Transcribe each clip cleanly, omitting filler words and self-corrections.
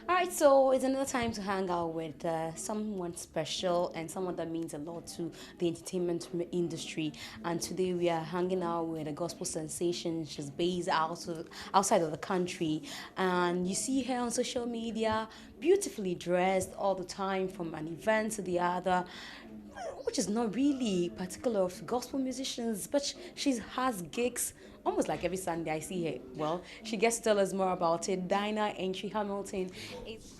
All right, so it's another time to hang out with someone special and someone that means a lot to the entertainment industry. And today we are hanging out with a gospel sensation. She's based outside of the country, and you see her on social media, beautifully dressed all the time, from an event to the other, which is not really particular of gospel musicians, but she has gigs almost like every Sunday I see her. Well, she gets to tell us more about it. Donna Antwi Hamilton is.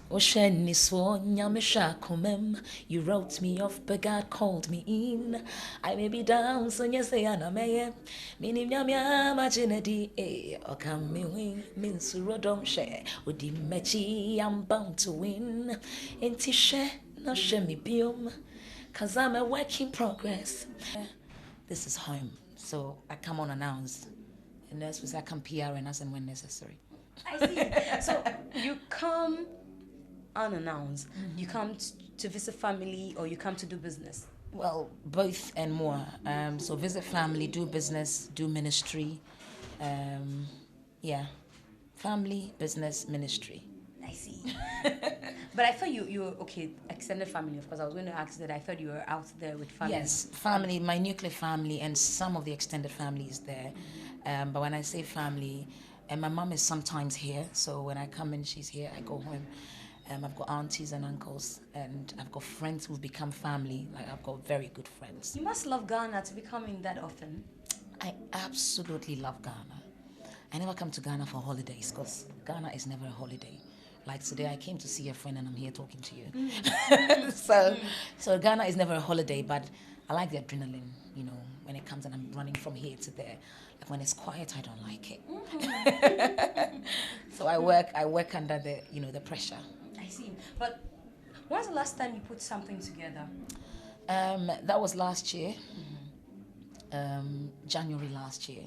You wrote me off, but God called me in. I may be down, so you say I'm a Minim Yamia, Majinadi, or come me win, means Rodom share. Would the mechi, I'm bound to win. In Tisha, no shemi bium, cause I'm a work in progress. This is home, so I come unannounced. And that's was I come PR and as and when necessary. I see. So you come unannounced. You come to visit family or you come to do business. Well, both and more. So visit family, do business, do ministry. Yeah, family, business, ministry. I see. But I thought you were okay, extended family, of course. I was going to ask that. I thought you were out there with family. Yes, family, my nuclear family and some of the extended family is there. But when I say family, and my mom is sometimes here, so when I come in, she's here, I go home. I've got aunties and uncles, and I've got friends who've become family. Like I've got very good friends. You must love Ghana to be coming that often. I absolutely love Ghana. I never come to Ghana for holidays because Ghana is never a holiday. Like today, I came to see a friend and I'm here talking to you. So Ghana is never a holiday, but I like the adrenaline, when it comes and I'm running from here to there. Like when it's quiet, I don't like it. So I work under the pressure. I see. But when was the last time you put something together? That was last year, January last year.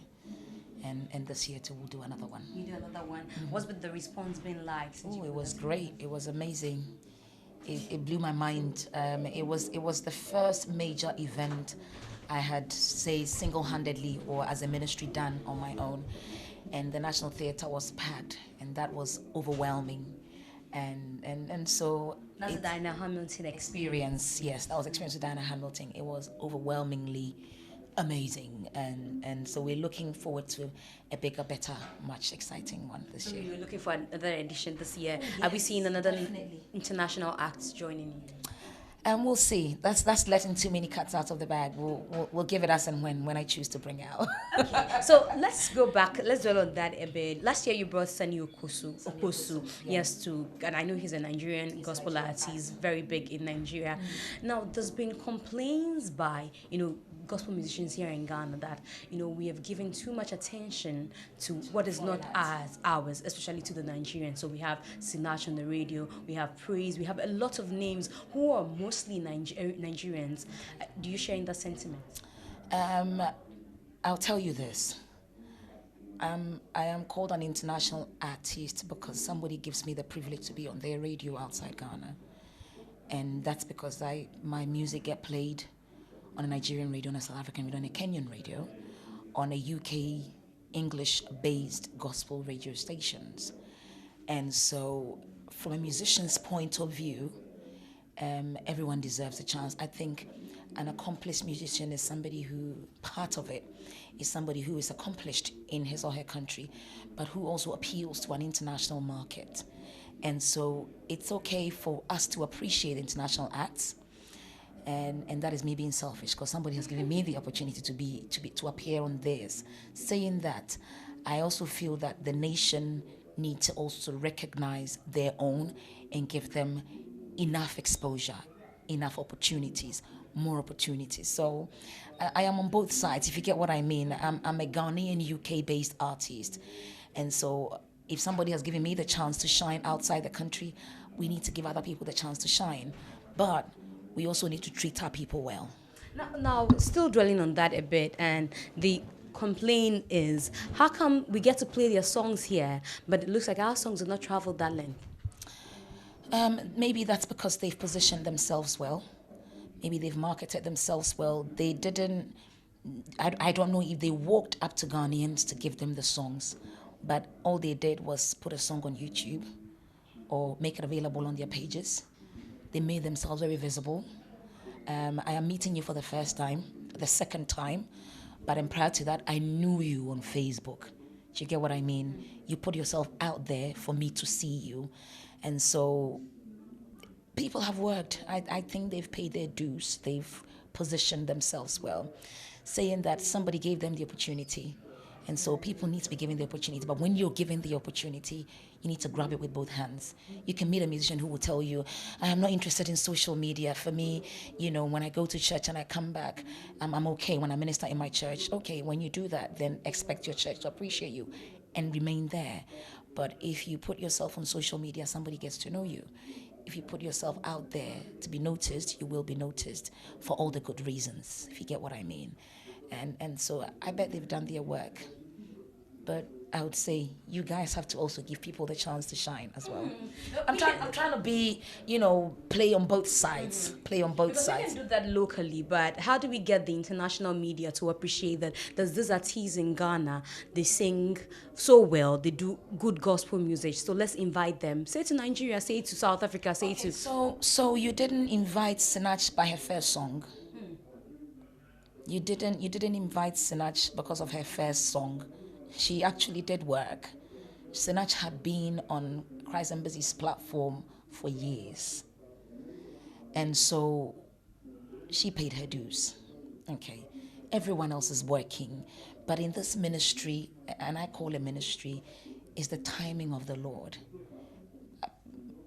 And this year too, we'll do another one. You do another one. What's been the response been like? Oh, it was great. It was amazing. It blew my mind. It was the first major event I had, say, single-handedly or as a ministry done on my own. And the National Theatre was packed, and that was overwhelming. And so that's the Donna Hamilton experience. Yes, that was experience with Diana Hamilton. It was overwhelmingly amazing, and so we're looking forward to a bigger, better, much exciting one this year. You're looking for another edition this year. Yes, are we seeing another definitely. International acts joining you? And we'll see. That's letting too many cats out of the bag. We'll give it as and when I choose to bring out. Okay, so let's go back. Let's dwell on that a bit. Last year you brought Sunny Oposu, yes, and I know he's a Nigerian gospel artist, very big in Nigeria. Now, there's been complaints by gospel musicians here in Ghana that we have given too much attention to what is not as ours, especially to the Nigerians. So we have Sinach on the radio, we have Praise, we have a lot of names who are mostly Nigerians. Do you share in that sentiment? I'll tell you this. I am called an international artist because somebody gives me the privilege to be on their radio outside Ghana, and that's because my music get played on a Nigerian radio, on a South African radio, on a Kenyan radio, on a UK English-based gospel radio stations. And so from a musician's point of view, everyone deserves a chance. I think an accomplished musician is somebody who, part of it, is somebody who is accomplished in his or her country, but who also appeals to an international market. And so it's okay for us to appreciate international acts, and that is me being selfish because somebody has given me the opportunity to appear on theirs. Saying that, I also feel that the nation needs to also recognize their own and give them enough exposure, enough opportunities, more opportunities. So I am on both sides, if you get what I mean. I'm a Ghanaian UK-based artist, and so if somebody has given me the chance to shine outside the country, we need to give other people the chance to shine. But we also need to treat our people well. Now, still dwelling on that a bit, and the complaint is, how come we get to play their songs here, but it looks like our songs do not travel that length? Maybe that's because they've positioned themselves well. Maybe they've marketed themselves well. They didn't, I don't know if they walked up to Ghanaians to give them the songs, but all they did was put a song on YouTube or make it available on their pages. They made themselves very visible. I am meeting you for the first time, the second time, but prior to that, I knew you on Facebook. Do you get what I mean? You put yourself out there for me to see you. And so people have worked. I think they've paid their dues. They've positioned themselves well, saying that somebody gave them the opportunity. And so people need to be given the opportunity. But when you're given the opportunity, you need to grab it with both hands. You can meet a musician who will tell you, I am not interested in social media. For me, when I go to church and I come back, I'm okay when I minister in my church. Okay, when you do that, then expect your church to appreciate you and remain there. But if you put yourself on social media, somebody gets to know you. If you put yourself out there to be noticed, you will be noticed for all the good reasons, if you get what I mean. And so I bet they've done their work. But I would say you guys have to also give people the chance to shine as well. I'm trying to be, play on both sides. Play on both sides. We can do that locally, but how do we get the international media to appreciate that there's this artist in Ghana, they sing so well, they do good gospel music, so let's invite them. Say to Nigeria, say to South Africa, say to... So you didn't invite Sinach by her first song? You didn't invite Sinach because of her first song. She actually did work. Sinach had been on Christ Embassy's platform for years. And so she paid her dues. Okay. Everyone else is working. But in this ministry, and I call it ministry, is the timing of the Lord.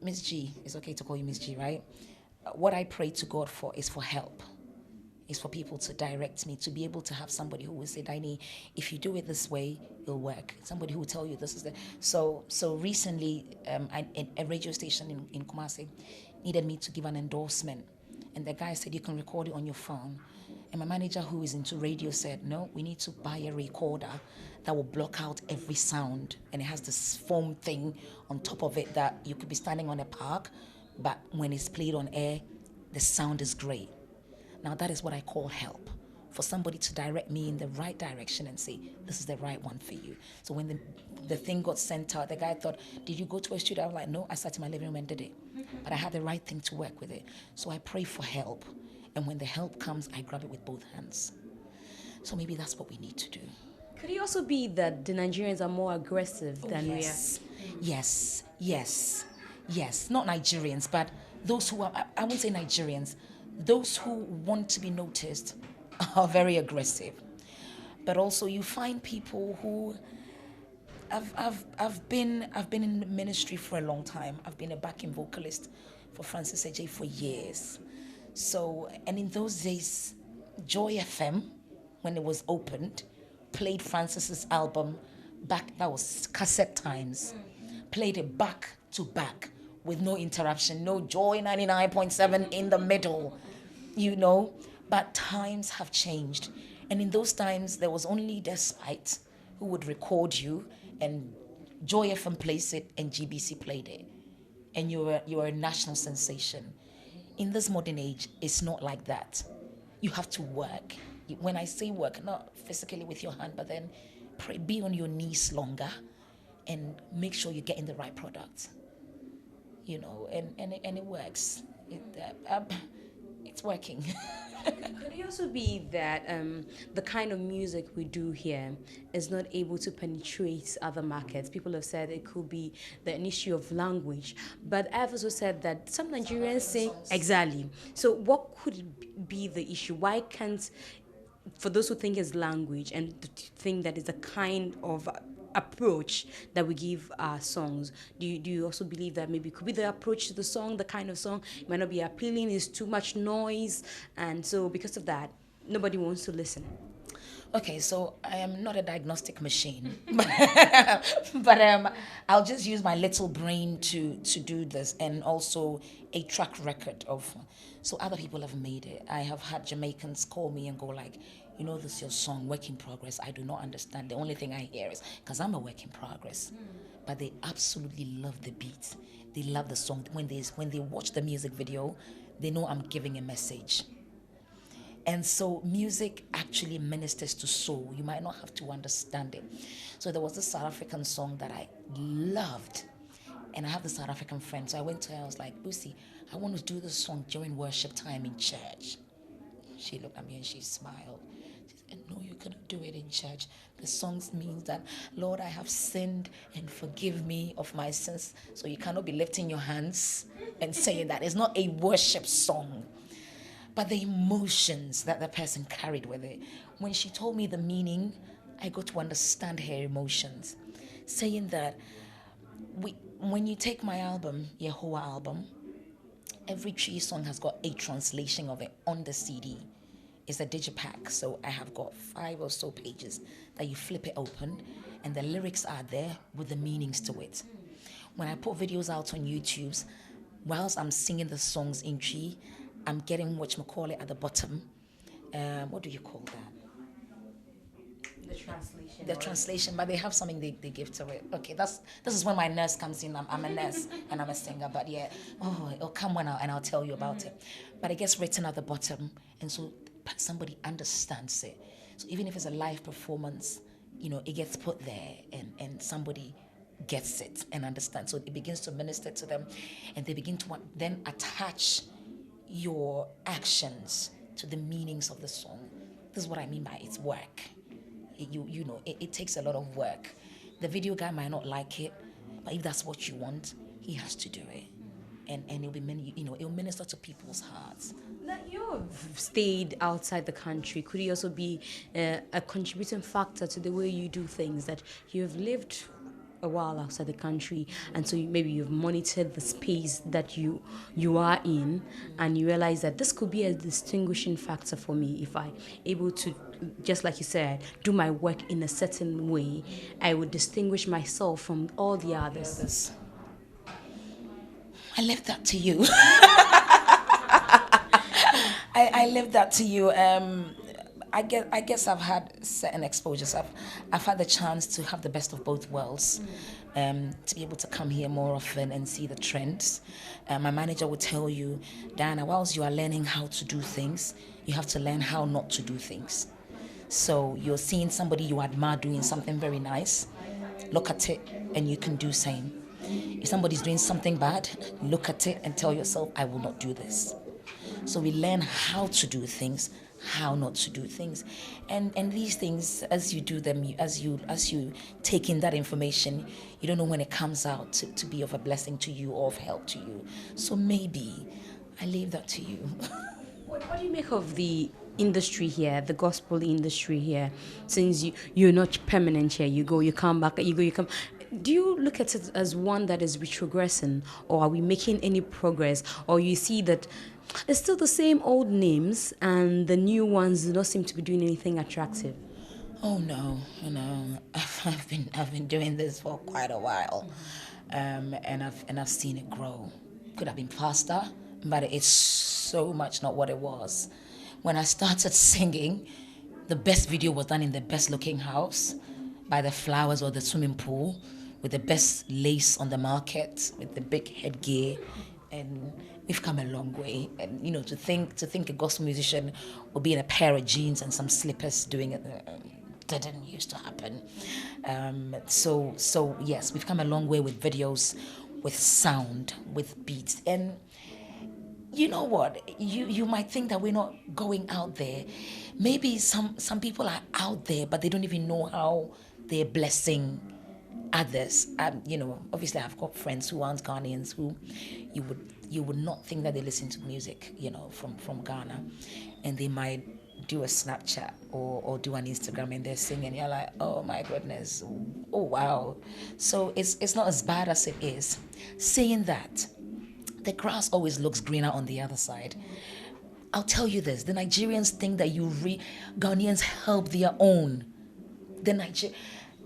Miss G, it's okay to call you Miss G, right? What I pray to God for is for help. Is for people to direct me, to be able to have somebody who will say, Diney, if you do it this way, it'll work. Somebody who will tell you this is the... So recently, a radio station in Kumasi needed me to give an endorsement. And the guy said, you can record it on your phone. And my manager, who is into radio, said, no, we need to buy a recorder that will block out every sound. And it has this foam thing on top of it that you could be standing on a park, but when it's played on air, the sound is great. Now, that is what I call help, for somebody to direct me in the right direction and say, this is the right one for you. So when the thing got sent out, the guy thought, did you go to a studio? I was like, no, I sat in my living room and did it. But I had the right thing to work with it. So I pray for help. And when the help comes, I grab it with both hands. So maybe that's what we need to do. Could it also be that the Nigerians are more aggressive than we are? Yes. Not Nigerians, but those who are, I won't say Nigerians, those who want to be noticed are very aggressive. But also you find people who I've been in the ministry for a long time. I've been a backing vocalist for Francis Ejay for years. So, and in those days, Joy FM, when it was opened, played Francis's album back, that was cassette times, played it back to back with no interruption, no Joy 99.7 in the middle, but times have changed. And in those times, there was only Despite who would record you, and Joy FM plays it and GBC played it. And you were a national sensation. In this modern age, it's not like that. You have to work. When I say work, not physically with your hand, but then be on your knees longer and make sure you're getting the right product. And it works. It's working. Could it also be that the kind of music we do here is not able to penetrate other markets? People have said it could be an issue of language, but I've also said that some Nigerians sing exactly. So what could be the issue? Why can't, for those who think it's language and think that it's a kind of approach that we give our songs, do you also believe that maybe it could be the approach to the song, the kind of song it might not be appealing, is too much noise, and so because of that nobody wants to listen? Okay, so I am not a diagnostic machine, but I'll just use my little brain to do this, and also a track record of, so other people have made it. I have had Jamaicans call me and go like, this is your song, work in progress. I do not understand. The only thing I hear is, because I'm a work in progress. But they absolutely love the beat. They love the song. When they watch the music video, they know I'm giving a message. And so music actually ministers to soul. You might not have to understand it. So there was this South African song that I loved. And I have the South African friend. So I went to her, I was like, Lucy, I want to do this song during worship time in church. She looked at me and she smiled. She said, no, you cannot do it in church. The song means that, Lord, I have sinned and forgive me of my sins. So you cannot be lifting your hands and saying that. It's not a worship song. But the emotions that the person carried with it. When she told me the meaning, I got to understand her emotions. Saying that when you take my album, Yehovah album, every tree song has got a translation of it on the CD. It's a digipack, so I have got 5 or so pages that you flip it open, and the lyrics are there with the meanings to it. When I put videos out on YouTube, whilst I'm singing the songs in tree, I'm getting whatchamacallit at the bottom. What do you call that? The translation, but they have something they give to it. Okay, this is when my nurse comes in. I'm a nurse and I'm a singer, but yeah, it'll come when I'll tell you about it. But it gets written at the bottom, and so somebody understands it. So even if it's a live performance, it gets put there, and somebody gets it and understands. So it begins to minister to them, and they begin to then attach your actions to the meanings of the song. This is what I mean by it's work. It takes a lot of work. The video guy might not like it, but if that's what you want, he has to do it, and it'll be it'll minister to people's hearts. Now, you've stayed outside the country. Could it also be a contributing factor to the way you do things, that you've lived a while outside the country, and so maybe you've monitored the space that you are in, and you realize that this could be a distinguishing factor for me if I'm able to, just like you said, do my work in a certain way. I would distinguish myself from all the others. I left that to you. I left that to you. I guess I've had certain exposures. I've had the chance to have the best of both worlds, to be able to come here more often and see the trends. My manager will tell you, Donna, whilst you are learning how to do things, you have to learn how not to do things. So you're seeing somebody you admire doing something very nice, look at it and you can do same. If somebody's doing something bad, look at it and tell yourself, I will not do this. So we learn how to do things, how not to do things, and these things, as you do them, as you take in that information, you don't know when it comes out to be of a blessing to you or of help to you. So maybe I leave that to you. What do you make of the industry here, the gospel industry here? Since you're not permanent here, you go, you come back, you go, you come. Do you look at it as one that is retrogressing, or are we making any progress, or you see that it's still the same old names and the new ones do not seem to be doing anything attractive? Oh no, I've been doing this for quite a while, and I've seen it grow. Could have been faster, but it's so much not what it was. When I started singing, the best video was done in the best looking house, by the flowers or the swimming pool, with the best lace on the market, with the big headgear, and we've come a long way. And to think a gospel musician would be in a pair of jeans and some slippers doing it didn't used to happen. So yes, we've come a long way with videos, with sound, with beats. And you know what? You might think that we're not going out there. Maybe some people are out there, but they don't even know how they're blessing others. Obviously I've got friends who aren't Ghanaians who you would not think that they listen to music, from Ghana, and they might do a Snapchat or do an Instagram and they're singing. You're like, oh my goodness, oh wow. So it's not as bad as it is. Saying that, the grass always looks greener on the other side. I'll tell you this: the Nigerians think that Ghanaians help their own.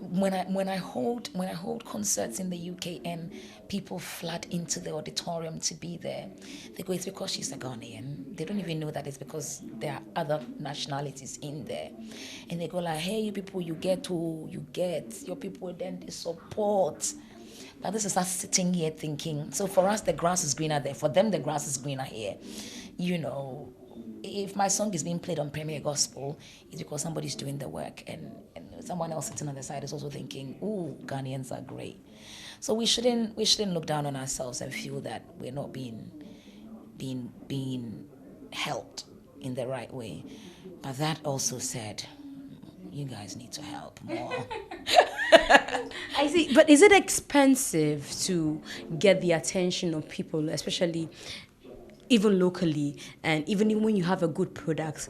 When I hold concerts in the UK and people flood into the auditorium to be there, they go, it's because she's a Ghanaian. They don't even know that it's because there are other nationalities in there. And they go like, hey, you people, you get your people, then they support. But this is us sitting here thinking, so for us the grass is greener there, for them the grass is greener here. If my song is being played on Premier Gospel, it's because somebody's doing the work, and someone else sitting on the side is also thinking, ooh, Ghanaians are great. So we shouldn't look down on ourselves and feel that we're not being helped in the right way. But that also said, you guys need to help more. I see, but is it expensive to get the attention of people, especially even locally, and even when you have a good product,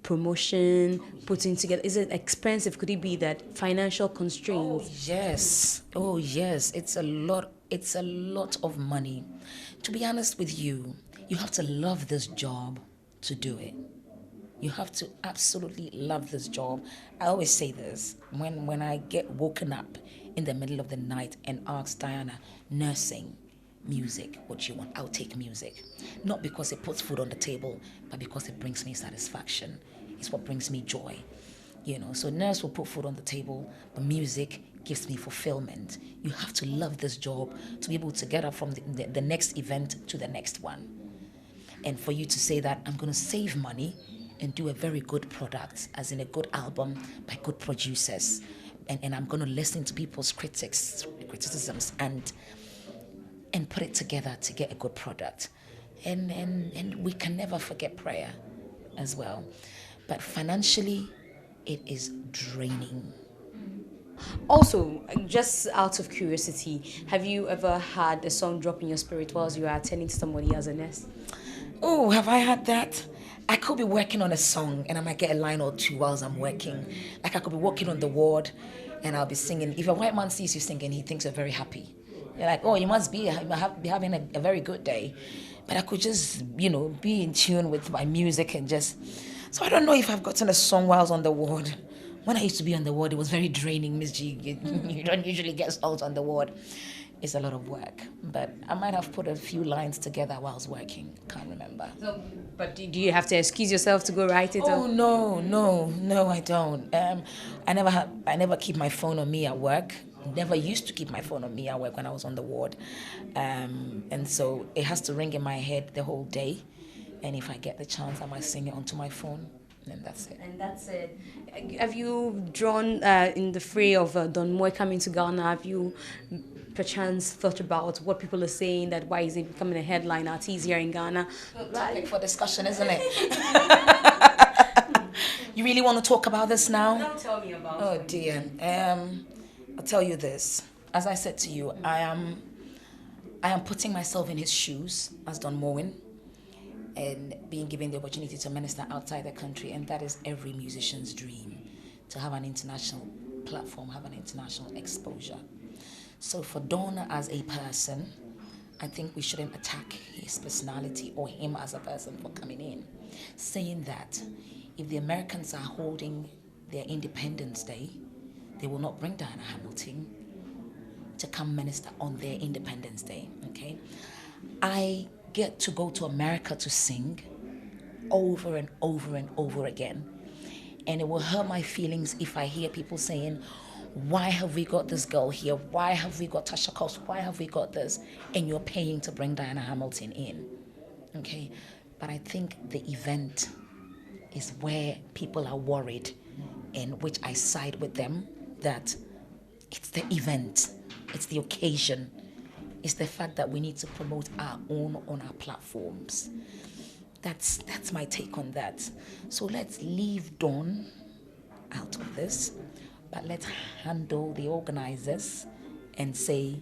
promotion, putting together, is it expensive? Could it be that financial constraints? Yes. Oh yes. It's a lot. It's a lot of money. To be honest with you, you have to love this job to do it. You have to absolutely love this job. I always say this when I get woken up in the middle of the night and ask Diana, nursing, music, what you want, I'll take music. Not because it puts food on the table, but because it brings me satisfaction. It's what brings me joy. So nurse will put food on the table, but music gives me fulfillment. You have to love this job to be able to get up from the next event to the next one. And for you to say that I'm going to save money and do a very good product, as in a good album by good producers, and I'm going to listen to people's criticisms and put it together to get a good product. And we can never forget prayer as well. But financially, it is draining. Also, just out of curiosity, have you ever had a song drop in your spirit whilst you are attending to somebody as a nurse? Oh, have I had that? I could be working on a song and I might get a line or two whilst I'm working. Like I could be walking on the ward and I'll be singing. If a white man sees you singing, he thinks you're very happy. You're like, oh, you must be having a very good day. But I could just, be in tune with my music and just... So I don't know if I've gotten a song while I was on the ward. When I used to be on the ward, it was very draining, Miss G. You don't usually get songs on the ward. It's a lot of work. But I might have put a few lines together while I was working. Can't remember. So, but do you have to excuse yourself to go write it? Oh, no, I don't. I never keep my phone on me at work. Never used to keep my phone on me at work when I was on the ward. And so it has to ring in my head the whole day. And if I get the chance, I might sing it onto my phone. And that's it. And that's it. Have you drawn in the fray of Don Moen coming to Ghana? Have you perchance thought about what people are saying, that why is he becoming a headline artist here in Ghana? Topic for discussion, isn't it? You really want to talk about this now? Don't tell me about it. Oh dear. I'll tell you this. As I said to you, I am putting myself in his shoes as Don Moen and being given the opportunity to minister outside the country, and that is every musician's dream, to have an international platform, have an international exposure. So for Donna as a person, I think we shouldn't attack his personality or him as a person for coming in. Saying that if the Americans are holding their Independence Day, they will not bring Diana Hamilton to come minister on their Independence Day, okay? I get to go to America to sing over and over and over again. And it will hurt my feelings if I hear people saying, why have we got this girl here? Why have we got Tasha Cobbs? Why have we got this? And you're paying to bring Diana Hamilton in, okay? But I think the event is where people are worried, in which I side with them, that it's the event, it's the occasion, it's the fact that we need to promote our own on our platforms. That's my take on that. So let's leave Dawn out of this, but let's handle the organizers and say,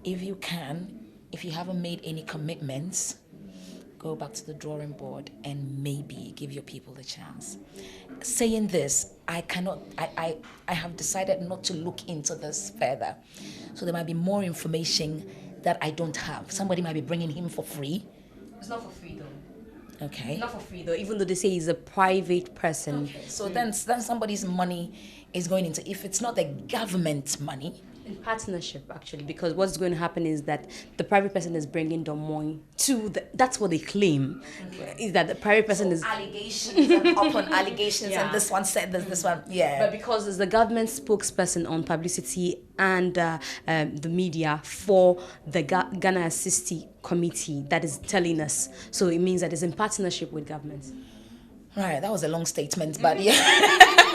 if you haven't made any commitments, go back to the drawing board and maybe give your people a chance. Saying this, I have decided not to look into this further. So there might be more information that I don't have. Somebody might be bringing him for free. It's not for free though. Okay. Not for free though, even though they say he's a private person. Okay. So then somebody's money is going into, if it's not the government money. In partnership, actually, because what's going to happen is that the private person is bringing Don Moen to that's what they claim, is that the private person is allegations and upon allegations, Yeah. and this one said this one, yeah. But because it's the government spokesperson on publicity and the media for the Ghana Assist Committee that is telling us, so it means that it's in partnership with government. Right, that was a long statement, but yeah.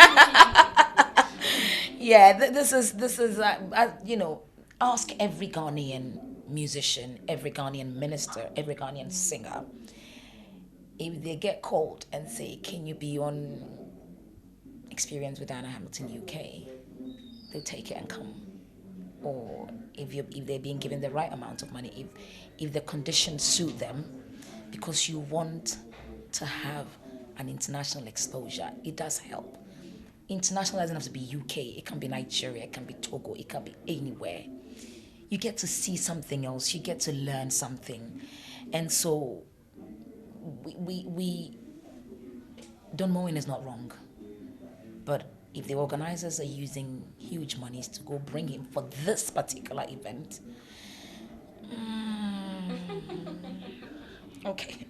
Yeah, this is Ask every Ghanaian musician, every Ghanaian minister, every Ghanaian singer. If they get called and say, can you be on Experience with Donna Hamilton UK, they'll take it and come. Or if they're being given the right amount of money, if the conditions suit them, because you want to have an international exposure, it does help. International doesn't have to be UK, it can be Nigeria, it can be Togo, it can be anywhere. You get to see something else, you get to learn something. And so we Don Moen is not wrong. But if the organizers are using huge monies to go bring him for this particular event, okay.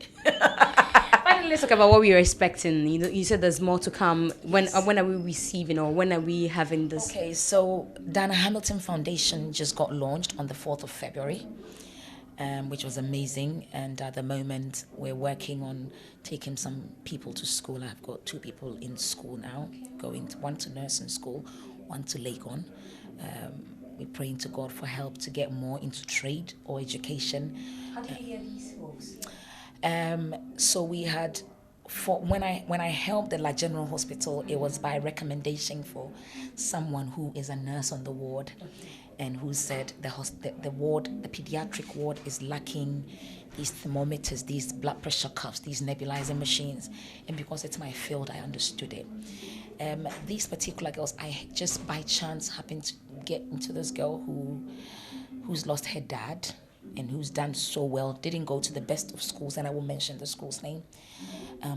Finally, let's talk about what we are expecting. You said there's more to come. When are we receiving, or when are we having this? Okay, so Donna Hamilton Foundation just got launched on the 4th of February, which was amazing. And at the moment, we're working on taking some people to school. I've got 2 people in school now, one to nursing school, one to Legon. We're praying to God for help to get more into trade or education. How do you get these folks? So we had, when I helped the La General Hospital, it was by recommendation for someone who is a nurse on the ward, and who said the pediatric ward is lacking these thermometers, these blood pressure cuffs, these nebulizing machines. And because it's my field, I understood it. These particular girls, I just by chance happened to get into this girl who's lost her dad and who's done so well, didn't go to the best of schools, and I won't mention the school's name,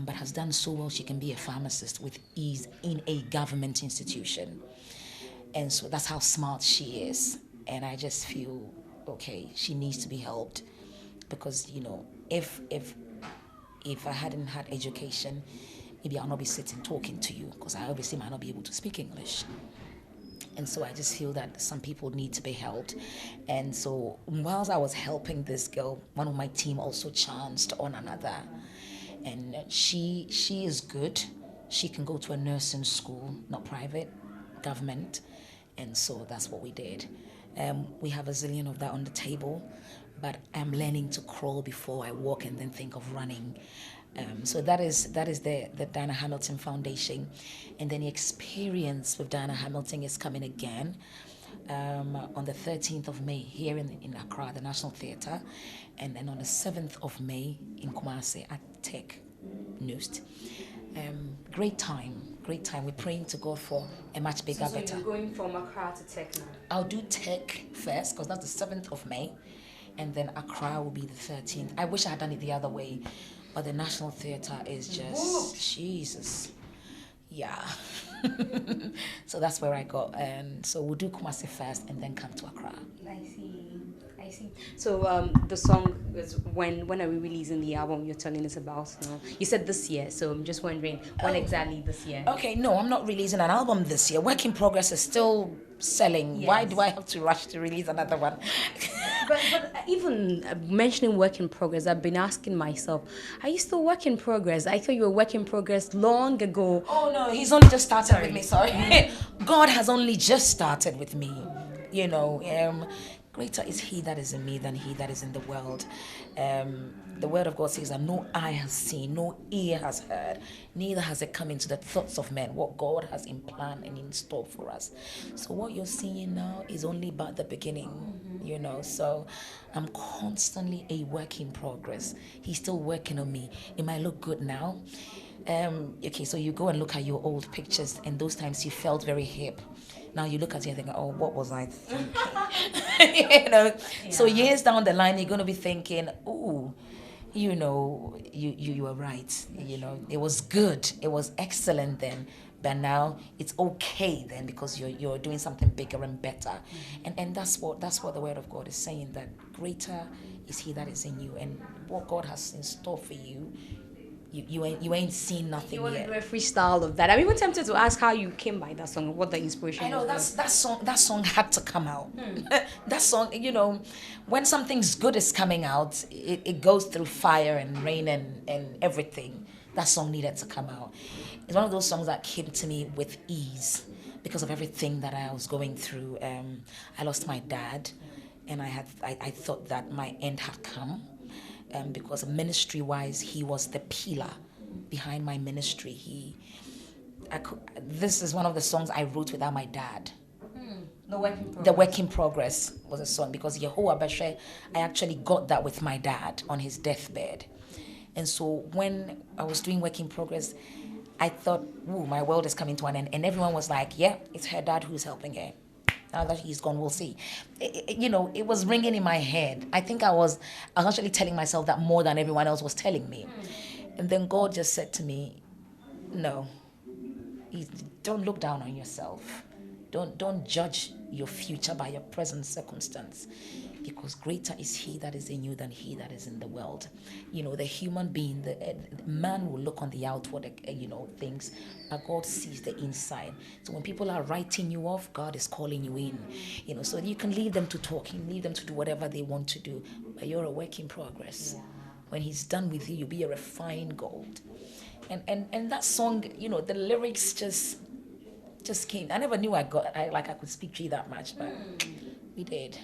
but has done so well she can be a pharmacist with ease in a government institution. And so that's how smart she is. And I just feel, okay, she needs to be helped, because, if I hadn't had education, maybe I'll not be sitting talking to you, because I obviously might not be able to speak English. And so I just feel that some people need to be helped. And so whilst I was helping this girl, one of my team also chanced on another. And she is good. She can go to a nursing school, not private, government. And so that's what we did. We have a zillion of that on the table, but I'm learning to crawl before I walk and then think of running. So that is the Donna Hamilton Foundation. And then the experience with Donna Hamilton is coming again on the 13th of May here in Accra, the National Theatre, and then on the 7th of May in Kumasi at Tech Noost. Great time. We're praying to God for a much bigger, better. So you're going from Accra to Tech now? I'll do Tech first, because that's the 7th of May, and then Accra will be the 13th. I wish I had done it the other way, but the National Theatre is just, Jesus. Yeah. So that's where I got. And so we'll do Kumasi first and then come to Accra. I see. So the song is when are we releasing the album you're telling us about? You said this year, so I'm just wondering when exactly this year. Okay, no, I'm not releasing an album this year. Work in Progress is still selling. Yes. Why do I have to rush to release another one? But even mentioning work in progress, I've been asking myself, are you still work in progress? I thought you were work in progress long ago. Oh no, he's only just started with me. Sorry. God has only just started with me. Greater is he that is in me than he that is in the world. The word of God says that no eye has seen, no ear has heard, neither has it come into the thoughts of men what God has in plan and in store for us. So what you're seeing now is only but the beginning, So I'm constantly a work in progress. He's still working on me. It might look good now. Okay, so you go and look at your old pictures, and those times you felt very hip. Now you look at it and think, oh, what was I thinking? Yeah. So years down the line, you're going to be thinking, ooh, you were right. It was good. It was excellent then. But now it's okay then, because you're doing something bigger and better. And that's what the word of God is saying, that greater is he that is in you. And what God has in store for you, you ain't seen nothing yet. You want to do a freestyle of that? I'm even tempted to ask how you came by that song, what the inspiration I know, that song had to come out. That song, when something's good is coming out, it goes through fire and rain and everything. That song needed to come out. It's one of those songs that came to me with ease, because of everything that I was going through. I lost my dad, and I thought that my end had come, because ministry-wise, he was the pillar behind my ministry. This is one of the songs I wrote without my dad. The Work in Progress was a song, because Yehovah Beshe, I actually got that with my dad on his deathbed. And so when I was doing Work in Progress, I thought, ooh, my world is coming to an end. And everyone was like, yeah, it's her dad who's helping her. Now that he's gone, we'll see. It was ringing in my head. I think I was actually telling myself that more than everyone else was telling me. And then God just said to me, no, don't look down on yourself. Don't judge your future by your present circumstance, because greater is he that is in you than he that is in the world. The human being, the man will look on the outward, things, but God sees the inside. So when people are writing you off, God is calling you in. So you can leave them to talk, you can leave them to do whatever they want to do, but you're a work in progress. Yeah. When he's done with you, you'll be a refined gold. And that song, the lyrics just came. I never knew I could speak Tree that much, but we did.